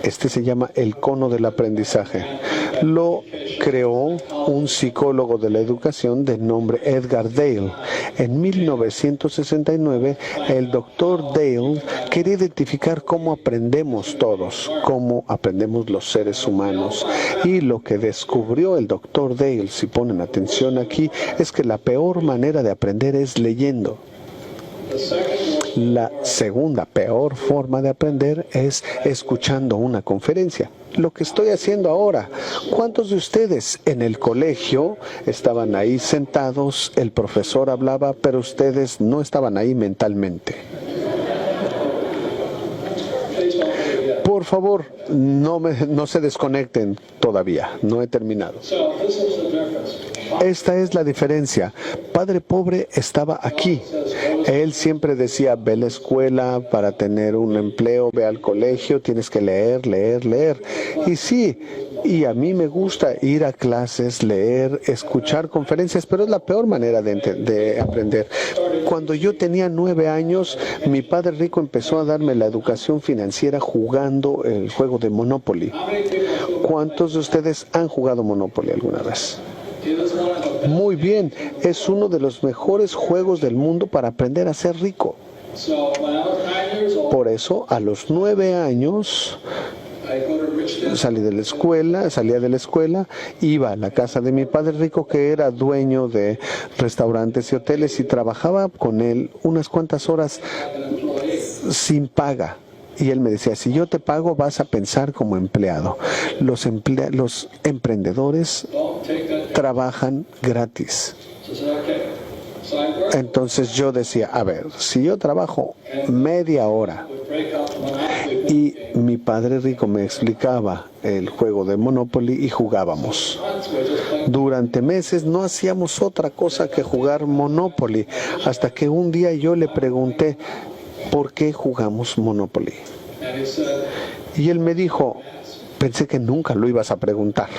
Este se llama el cono del aprendizaje. Lo creó un psicólogo de la educación de nombre Edgar Dale. En 1969, el doctor Dale quería identificar cómo aprendemos todos, cómo aprendemos los seres humanos. Y lo que descubrió el doctor Dale, si ponen atención aquí, es que la peor manera de aprender es leyendo. La segunda peor forma de aprender es escuchando una conferencia. Lo que estoy haciendo ahora. ¿Cuántos de ustedes en el colegio estaban ahí sentados, el profesor hablaba, pero ustedes no estaban ahí mentalmente? Por favor, no se desconecten todavía. No he terminado. Esta es la diferencia. Padre Pobre estaba aquí. Él siempre decía, ve a la escuela para tener un empleo, ve al colegio, tienes que leer, leer, leer. Y sí, y a mí me gusta ir a clases, leer, escuchar conferencias, pero es la peor manera de aprender. Cuando yo tenía 9 años, mi padre rico empezó a darme la educación financiera jugando el juego de Monopoly. ¿Cuántos de ustedes han jugado Monopoly alguna vez? Muy bien, es uno de los mejores juegos del mundo para aprender a ser rico. Por eso, a los 9 años, salía de la escuela, iba a la casa de mi padre rico, que era dueño de restaurantes y hoteles, y trabajaba con él unas cuantas horas sin paga. Y él me decía, si yo te pago, vas a pensar como empleado. Los emprendedores trabajan gratis. Entonces yo decía, a ver, si yo trabajo media hora y mi padre rico me explicaba el juego de Monopoly y jugábamos. Durante meses no hacíamos otra cosa que jugar Monopoly, hasta que un día yo le pregunté, ¿por qué jugamos Monopoly? Y él me dijo, pensé que nunca lo ibas a preguntar.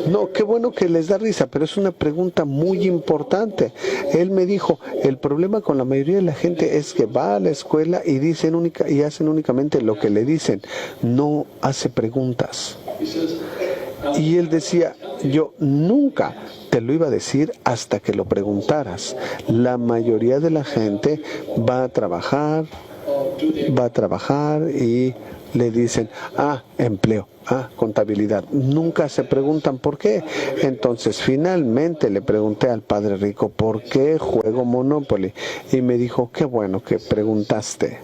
No, qué bueno que les da risa, pero es una pregunta muy importante. Él me dijo, el problema con la mayoría de la gente es que va a la escuela y hacen únicamente lo que le dicen, no hace preguntas. Y él decía, yo nunca te lo iba a decir hasta que lo preguntaras. La mayoría de la gente va a trabajar y le dicen, empleo, contabilidad. Nunca se preguntan por qué. Entonces, finalmente le pregunté al padre rico, ¿por qué juego Monopoly? Y me dijo, qué bueno que preguntaste.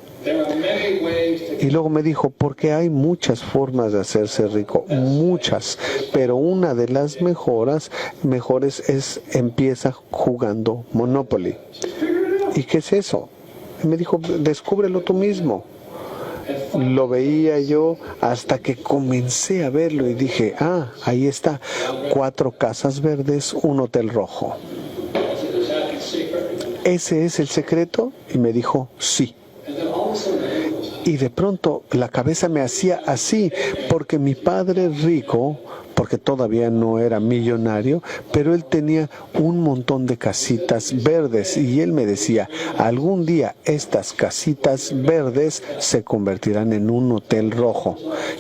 Y luego me dijo, porque hay muchas formas de hacerse rico, muchas, pero una de las mejores es empieza jugando Monopoly. ¿Y qué es eso? Y me dijo, descúbrelo tú mismo. Lo veía yo hasta que comencé a verlo y dije, ahí está, 4 casas verdes, un hotel rojo. ¿Ese es el secreto? Y me dijo, sí. Y de pronto la cabeza me hacía así, porque mi padre rico, porque todavía no era millonario, pero él tenía un montón de casitas verdes y él me decía, algún día estas casitas verdes se convertirán en un hotel rojo.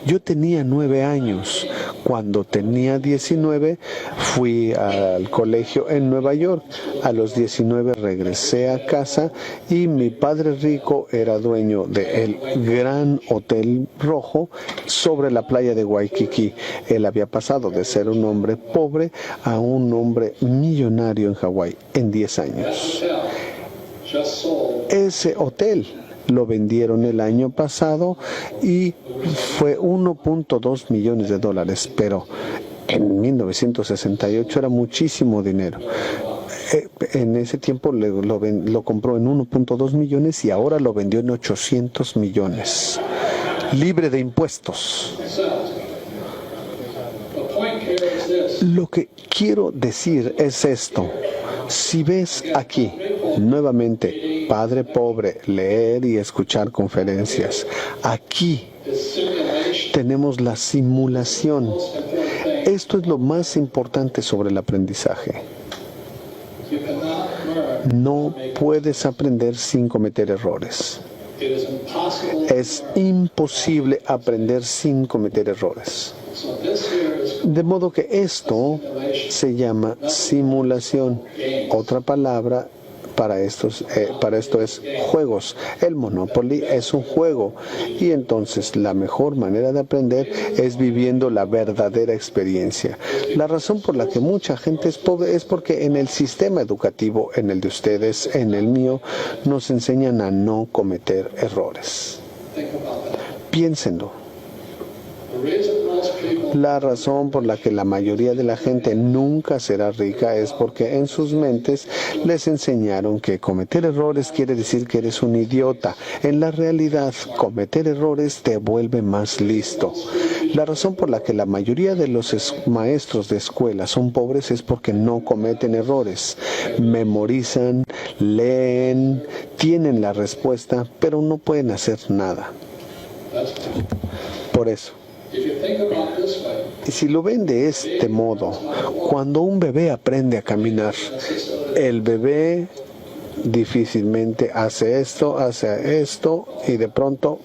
Yo tenía 9 años. Cuando tenía 19 fui al colegio en Nueva York. A los 19 regresé a casa y mi padre rico era dueño del gran hotel rojo sobre la playa de Waikiki. Él había pasado de ser un hombre pobre a un hombre millonario en Hawái en 10 años. Ese hotel lo vendieron el año pasado y fue $1.2 millones, pero en 1968 era muchísimo dinero. En ese tiempo lo compró en 1.2 millones y ahora lo vendió en 800 millones, libre de impuestos. Lo que quiero decir es esto. Si ves aquí, nuevamente, Padre Pobre, leer y escuchar conferencias, aquí tenemos la simulación. Esto es lo más importante sobre el aprendizaje. No puedes aprender sin cometer errores. Es imposible aprender sin cometer errores. De modo que esto se llama simulación. Otra palabra para esto es juegos. El Monopoly es un juego. Y entonces la mejor manera de aprender es viviendo la verdadera experiencia. La razón por la que mucha gente es pobre es porque en el sistema educativo, en el de ustedes, en el mío, nos enseñan a no cometer errores. Piénsenlo. La razón por la que la mayoría de la gente nunca será rica es porque en sus mentes les enseñaron que cometer errores quiere decir que eres un idiota. En la realidad, cometer errores te vuelve más listo. La razón por la que la mayoría de los maestros de escuela son pobres es porque no cometen errores. Memorizan, leen, tienen la respuesta, pero no pueden hacer nada. Por eso. Y si lo ven de este modo, cuando un bebé aprende a caminar, el bebé difícilmente hace esto y de pronto,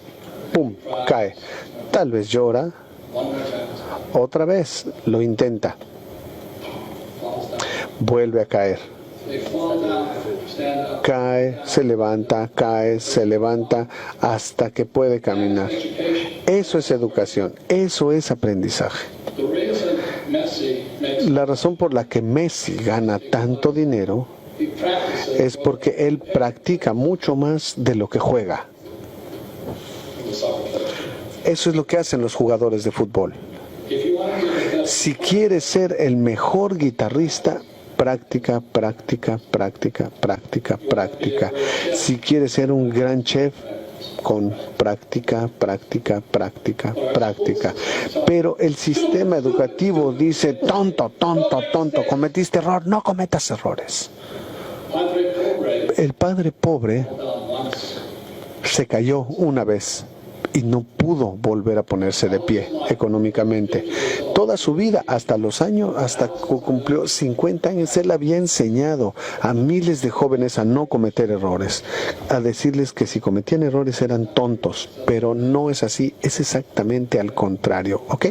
¡pum!, cae. Tal vez llora, otra vez lo intenta, vuelve a caer. Cae, se levanta, hasta que puede caminar. Eso es educación, eso es aprendizaje. La razón por la que Messi gana tanto dinero es porque él practica mucho más de lo que juega. Eso es lo que hacen los jugadores de fútbol. Si quieres ser el mejor guitarrista, práctica. Si quieres ser un gran chef, con práctica. Pero el sistema educativo dice, tonto, cometiste error, no cometas errores. El padre pobre se cayó una vez y no pudo volver a ponerse de pie económicamente. Toda su vida, hasta que cumplió 50 años, él había enseñado a miles de jóvenes a no cometer errores, a decirles que si cometían errores eran tontos, pero no es así, es exactamente al contrario, ¿ok?